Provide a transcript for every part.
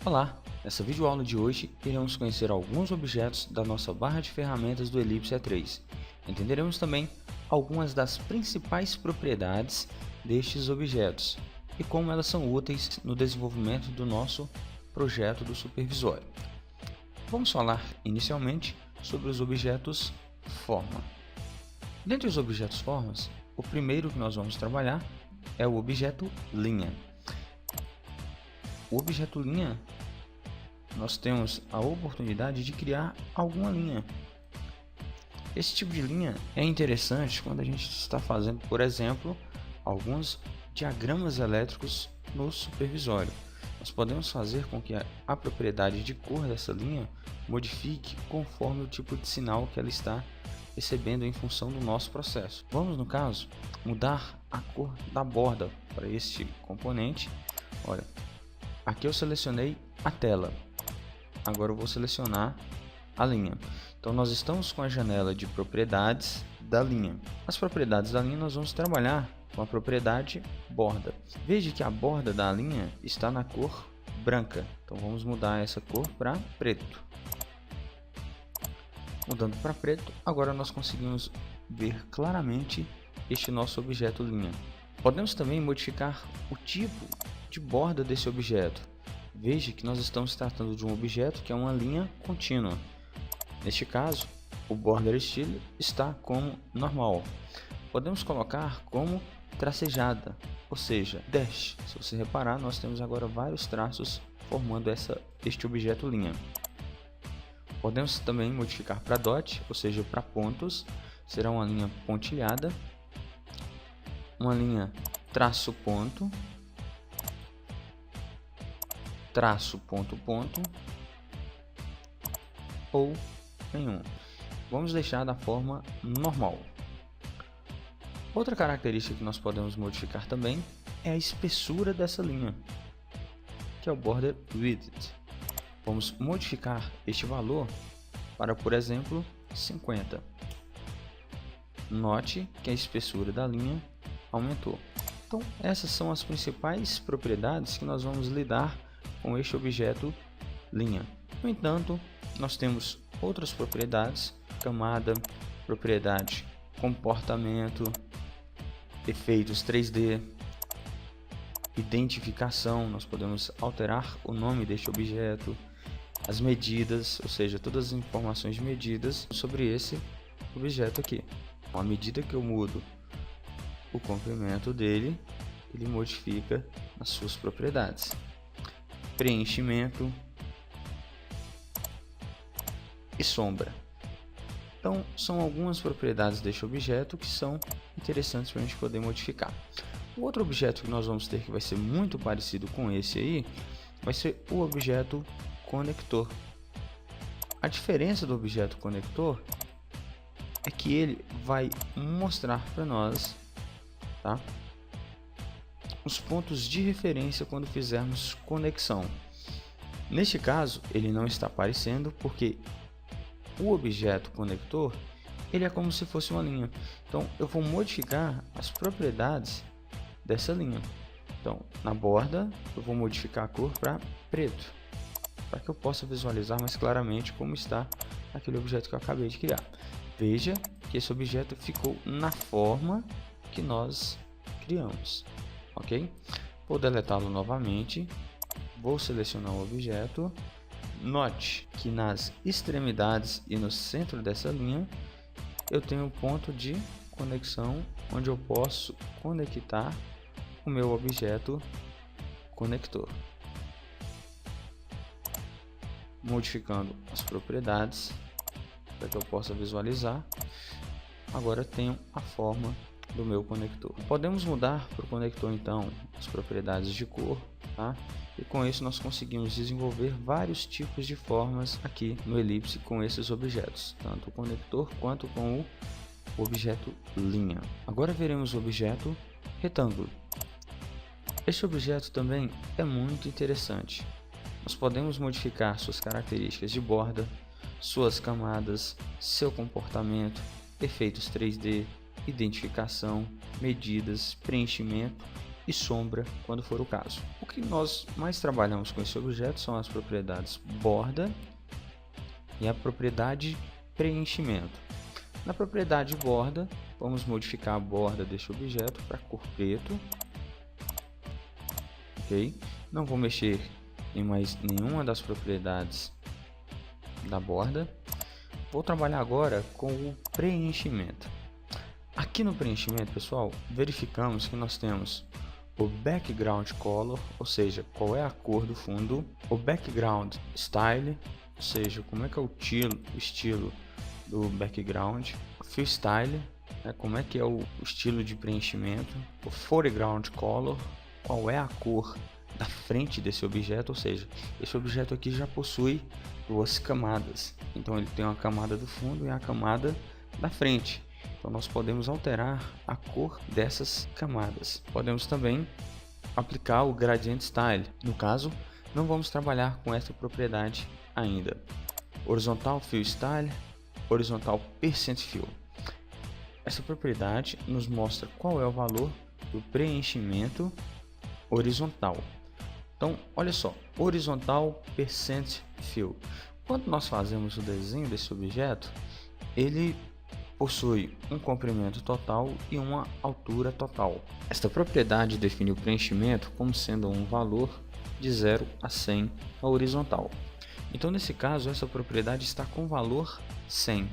Olá! Nessa videoaula de hoje, iremos conhecer alguns objetos da nossa barra de ferramentas do Ellipse E3. Entenderemos também algumas das principais propriedades destes objetos e como elas são úteis no desenvolvimento do nosso projeto do supervisório. Vamos falar inicialmente sobre os objetos forma. Dentre os objetos formas, o primeiro que nós vamos trabalhar é o objeto linha. O objeto linha, nós temos a oportunidade de criar alguma linha. Esse tipo de linha é interessante quando a gente está fazendo, por exemplo, alguns diagramas elétricos no supervisório. Nós podemos fazer com que a propriedade de cor dessa linha modifique conforme o tipo de sinal que ela está recebendo em função do nosso processo. Vamos, no caso, mudar a cor da borda para este componente. Olha, aqui eu selecionei a tela. Agora eu vou selecionar a linha. Então nós estamos com a janela de propriedades da linha. As propriedades da linha nós vamos trabalhar com a propriedade borda. Veja que a borda da linha está na cor branca. Então vamos mudar essa cor para preto. Mudando para preto, agora nós conseguimos ver claramente este nosso objeto linha. Podemos também modificar o tipo de borda desse objeto. Veja que nós estamos tratando de um objeto que é uma linha contínua. Neste caso, o border style está como normal. Podemos colocar como tracejada, ou seja, dash. Se você reparar, nós temos agora vários traços formando este objeto linha. Podemos também modificar para dot, ou seja, para pontos. Será uma linha pontilhada, uma linha traço ponto, traço ponto ponto ou nenhum. Vamos deixar da forma normal. Outra característica que nós podemos modificar também é a espessura dessa linha, que é o border width. Vamos modificar este valor para, por exemplo, 50. Note que a espessura da linha aumentou. Então, essas são as principais propriedades que nós vamos lidar com este objeto linha. No entanto, nós temos outras propriedades: camada, propriedade comportamento, efeitos 3D, identificação. Nós podemos alterar o nome deste objeto, as medidas, ou seja, todas as informações de medidas sobre esse objeto aqui. À medida que eu mudo o comprimento dele, ele modifica as suas propriedades. Preenchimento e sombra. Então, são algumas propriedades deste objeto que são interessantes para a gente poder modificar. O outro objeto que nós vamos ter, que vai ser muito parecido com esse aí, vai ser o objeto conector. A diferença do objeto conector é que ele vai mostrar para nós, tá, os pontos de referência quando fizermos conexão. Neste caso, ele não está aparecendo porque o objeto conector, ele é como se fosse uma linha. Então eu vou modificar as propriedades dessa linha. Então, na borda eu vou modificar a cor para preto, para que eu possa visualizar mais claramente como está aquele objeto que eu acabei de criar. Veja que esse objeto ficou na forma que nós criamos, ok? Vou deletá-lo novamente, vou selecionar o objeto. Note que nas extremidades e no centro dessa linha eu tenho um ponto de conexão onde eu posso conectar o meu objeto conector. Modificando as propriedades para que eu possa visualizar, agora eu tenho a forma do meu conector. Podemos mudar para o conector então as propriedades de cor, tá? E com isso nós conseguimos desenvolver vários tipos de formas aqui no Ellipse com esses objetos, tanto o conector quanto com o objeto linha. Agora veremos o objeto retângulo. Este objeto também é muito interessante. Nós podemos modificar suas características de borda, suas camadas, seu comportamento, efeitos 3D, identificação, medidas, preenchimento e sombra quando for o caso. O que nós mais trabalhamos com esse objeto são as propriedades borda e a propriedade preenchimento. Na propriedade borda, vamos modificar a borda deste objeto para cor preto. Ok? Não vou mexer em mais nenhuma das propriedades da borda. Vou trabalhar agora com o preenchimento. Aqui no preenchimento, pessoal, verificamos que nós temos o background color, ou seja, qual é a cor do fundo, o background style, ou seja, como é que é o estilo do background, o fill style, como é que é o estilo de preenchimento, o foreground color, qual é a cor da frente desse objeto, ou seja, esse objeto aqui já possui duas camadas, então ele tem uma camada do fundo e a camada da frente. Então nós podemos alterar a cor dessas camadas. Podemos também aplicar o gradient style. No caso, não vamos trabalhar com essa propriedade ainda. Horizontal fill style, horizontal percent fill. Essa propriedade nos mostra qual é o valor do preenchimento horizontal. Então, olha só, horizontal percent fill. Quando nós fazemos o desenho desse objeto, ele possui um comprimento total e uma altura total. Esta propriedade define o preenchimento como sendo um valor de 0 a 100 na horizontal. Então, nesse caso, essa propriedade está com valor 100.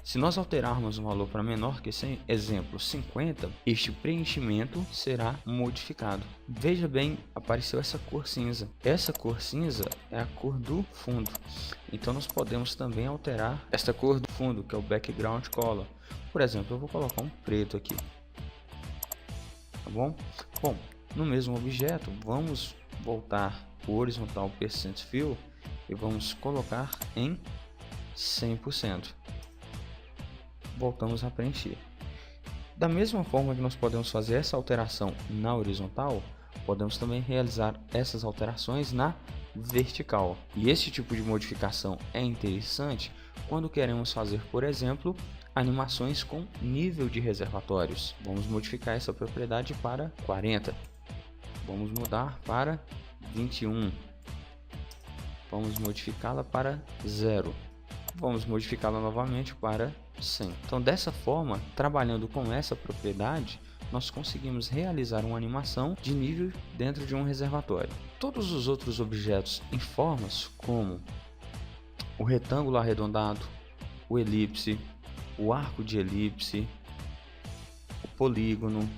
Se nós alterarmos um valor para menor que 100, exemplo 50, este preenchimento será modificado. Veja bem, apareceu essa cor cinza. Essa cor cinza é a cor do fundo. Então nós podemos também alterar esta cor do fundo, que é o background color. Por exemplo, eu vou colocar um preto aqui. Tá bom? Bom, no mesmo objeto, vamos voltar o horizontal percent fill e vamos colocar em 100%. Voltamos a preencher. Da mesma forma que nós podemos fazer essa alteração na horizontal, podemos também realizar essas alterações na vertical. E esse tipo de modificação é interessante quando queremos fazer, por exemplo, animações com nível de reservatórios. Vamos modificar essa propriedade para 40. Vamos mudar para 21. Vamos modificá-la para 0. Vamos modificá-la novamente para 100. Então, dessa forma, trabalhando com essa propriedade, nós conseguimos realizar uma animação de nível dentro de um reservatório. Todos os outros objetos em formas, como o retângulo arredondado, o elipse, o arco de elipse, o polígono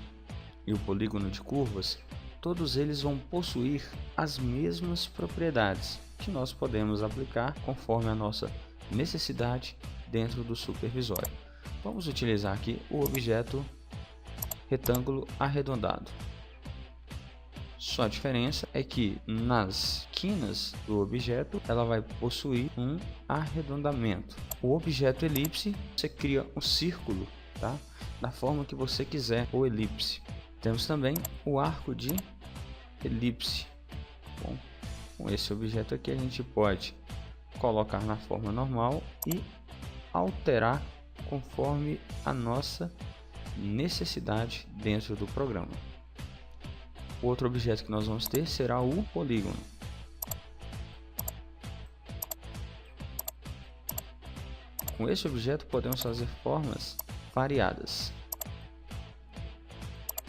e o polígono de curvas, todos eles vão possuir as mesmas propriedades que nós podemos aplicar conforme a nossa necessidade dentro do supervisório. Vamos utilizar aqui o objeto retângulo arredondado. Só a diferença é que nas esquinas do objeto ela vai possuir um arredondamento. O objeto elipse, você cria um círculo, tá? Da forma que você quiser o elipse. Temos também o arco de elipse. Bom, com esse objeto aqui a gente pode colocar na forma normal e alterar conforme a nossa necessidade dentro do programa. O outro objeto que nós vamos ter será o polígono. Com esse objeto podemos fazer formas variadas.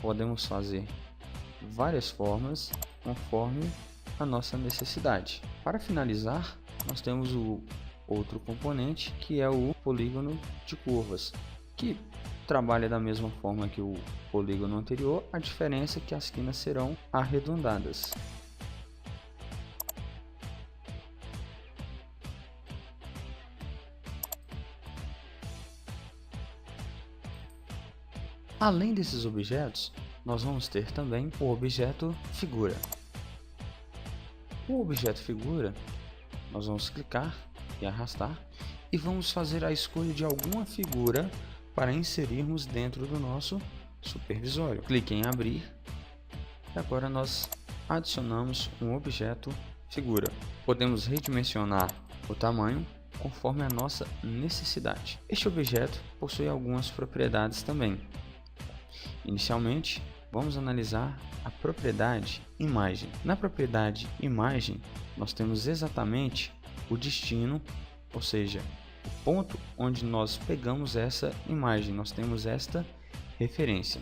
Podemos fazer várias formas conforme a nossa necessidade. Para finalizar, nós temos o outro componente, que é o polígono de curvas, que trabalha da mesma forma que o polígono anterior, a diferença é que as esquinas serão arredondadas. Além desses objetos, nós vamos ter também o objeto figura. O objeto figura, nós vamos clicar e arrastar e vamos fazer a escolha de alguma figura para inserirmos dentro do nosso supervisório. Clique em abrir e agora nós adicionamos um objeto figura. Podemos redimensionar o tamanho conforme a nossa necessidade. Este objeto possui algumas propriedades também. Inicialmente, Vamos analisar a propriedade imagem. Na propriedade imagem, nós temos exatamente o destino, ou seja, o ponto onde nós pegamos essa imagem, nós temos esta referência.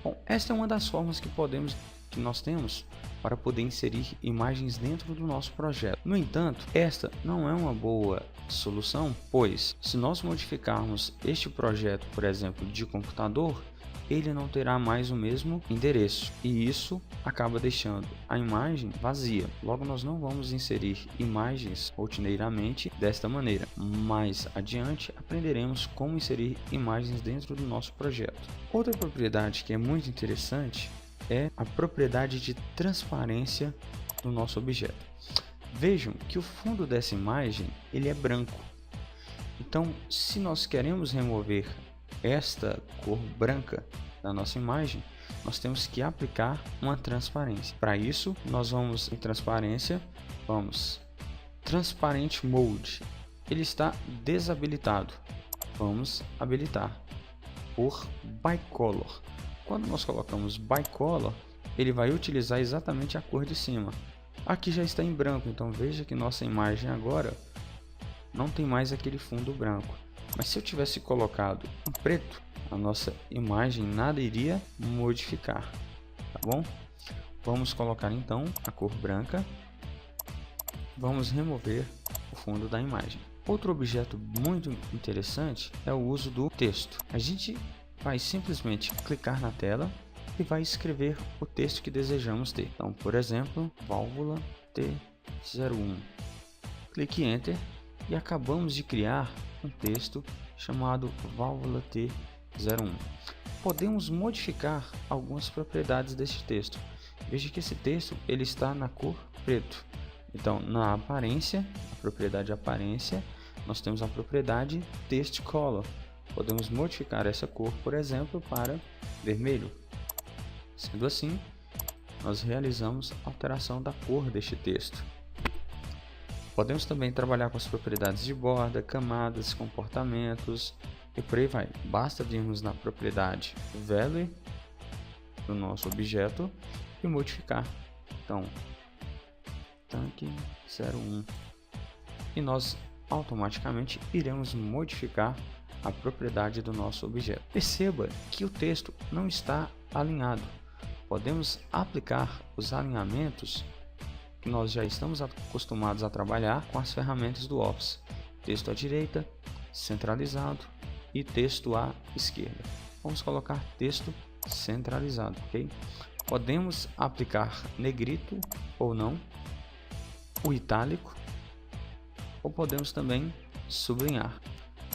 Bom, esta é uma das formas que nós temos para poder inserir imagens dentro do nosso projeto. No entanto, esta não é uma boa solução, pois se nós modificarmos este projeto, por exemplo, de computador, ele não terá mais o mesmo endereço e isso acaba deixando a imagem vazia. Logo, nós não vamos inserir imagens rotineiramente desta maneira. Mais adiante, aprenderemos como inserir imagens dentro do nosso projeto. Outra propriedade que é muito interessante é a propriedade de transparência do nosso objeto. Vejam que o fundo dessa imagem ele é branco. Então, se nós queremos remover esta cor branca da nossa imagem, nós temos que aplicar uma transparência. Para isso, nós vamos em transparência, vamos Transparent Mode. Ele está desabilitado. Vamos habilitar por Bicolor. Quando nós colocamos Bicolor, ele vai utilizar exatamente a cor de cima. Aqui já está em branco, então veja que nossa imagem agora não tem mais aquele fundo branco. Mas se eu tivesse colocado em preto, a nossa imagem nada iria modificar, tá bom? Vamos colocar então a cor branca. Vamos remover o fundo da imagem. Outro objeto muito interessante é o uso do texto. A gente vai simplesmente clicar na tela e vai escrever o texto que desejamos ter. Então, por exemplo, válvula T01. Clique em Enter e acabamos de criar um texto chamado válvula T01. Podemos modificar algumas propriedades deste texto. Veja que esse texto ele está na cor preto. Então, na aparência, a propriedade aparência, nós temos a propriedade Text Color. Podemos modificar essa cor, por exemplo, para vermelho. Sendo assim, nós realizamos a alteração da cor deste texto. Podemos também trabalhar com as propriedades de borda, camadas, comportamentos e por aí vai. Basta virmos na propriedade Value do nosso objeto e modificar. Então, tanque 01 e nós automaticamente iremos modificar a propriedade do nosso objeto. Perceba que o texto não está alinhado. Podemos aplicar os alinhamentos que nós já estamos acostumados a trabalhar com as ferramentas do Office. Texto à direita, centralizado e texto à esquerda. Vamos colocar texto centralizado, ok? Podemos aplicar negrito ou não, o itálico, ou podemos também sublinhar.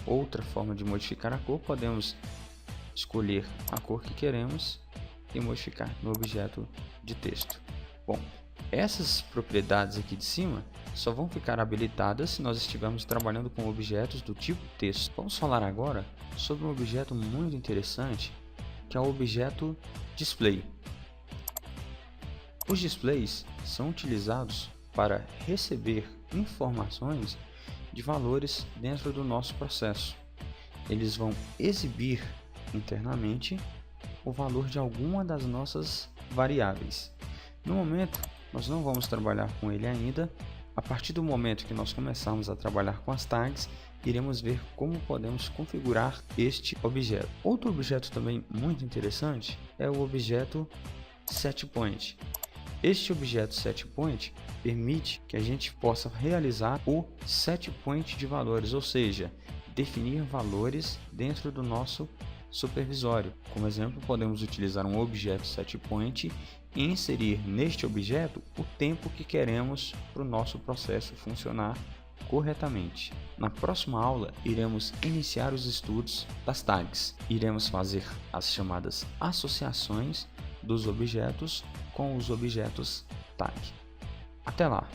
Outra forma de modificar a cor, podemos escolher a cor que queremos e modificar no objeto de texto. Bom, essas propriedades aqui de cima só vão ficar habilitadas se nós estivermos trabalhando com objetos do tipo texto. Vamos falar agora sobre um objeto muito interessante, que é o objeto display. Os displays são utilizados para receber informações de valores dentro do nosso processo. Eles vão exibir internamente o valor de alguma das nossas variáveis. No momento, nós não vamos trabalhar com ele ainda. A partir do momento que nós começarmos a trabalhar com as tags, iremos ver como podemos configurar este objeto. Outro objeto também muito interessante é o objeto setPoint. Este objeto setPoint permite que a gente possa realizar o setPoint de valores, ou seja, definir valores dentro do nosso supervisório. Como exemplo, podemos utilizar um objeto setPoint e inserir neste objeto o tempo que queremos para o nosso processo funcionar corretamente. Na próxima aula, iremos iniciar os estudos das tags. Iremos fazer as chamadas associações dos objetos com os objetos tag. Até lá!